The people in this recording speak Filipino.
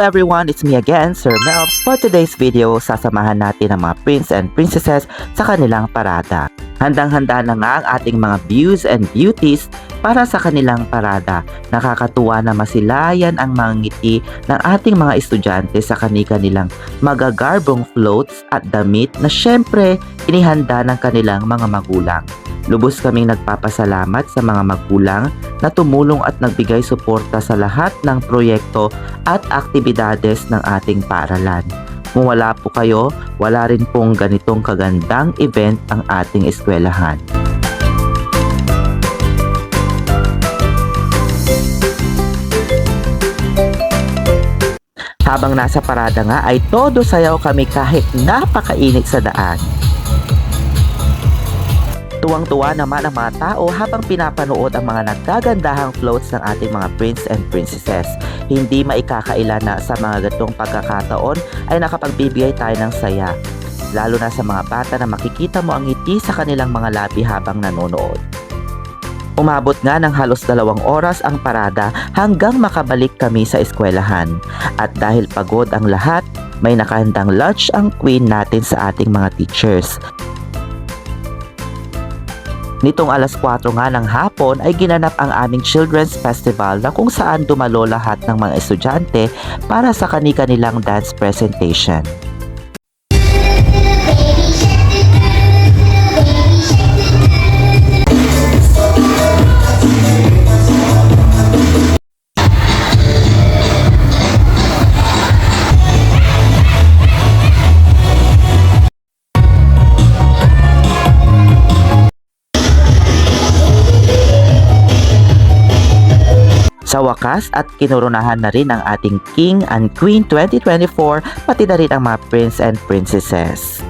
everyone, it's me again, Sir Melbs. For today's video, sasamahan natin ang mga prince and princesses sa kanilang parada. Handang-handa na nga ang ating mga views and beauties para sa kanilang parada. Nakakatuwa na masilayan ang mga ngiti ng ating mga estudyante sa kanilang magagarbong floats at damit na syempre inihanda ng kanilang mga magulang. Lubos kaming nagpapasalamat sa mga magulang na tumulong at nagbigay suporta sa lahat ng proyekto at aktibidades ng ating paaralan. Kung wala po kayo, wala rin pong ganitong kagandang event ang ating eskwelahan. Habang nasa parada nga ay todo sayaw kami kahit napakainit sa daan. Tuwang-tuwa naman ang mga tao habang pinapanood ang mga nagagandahang floats ng ating mga prince and princesses. Hindi maikakaila na sa mga ganitong pagkakataon ay nakapagbibigay tayo ng saya. Lalo na sa mga bata na makikita mo ang ngiti sa kanilang mga labi habang nanonood. Umabot nga ng halos 2 oras ang parada hanggang makabalik kami sa eskwelahan. At dahil pagod ang lahat, may nakahandang lunch ang queen natin sa ating mga teachers. Nitong alas 4 nga ng hapon ay ginanap ang aming Children's Festival na kung saan dumalo lahat ng mga estudyante para sa kani-kanilang dance presentation. Sa wakas at kinoronahan na rin ang ating King and Queen 2024 pati na rin ang mga Prince and Princesses.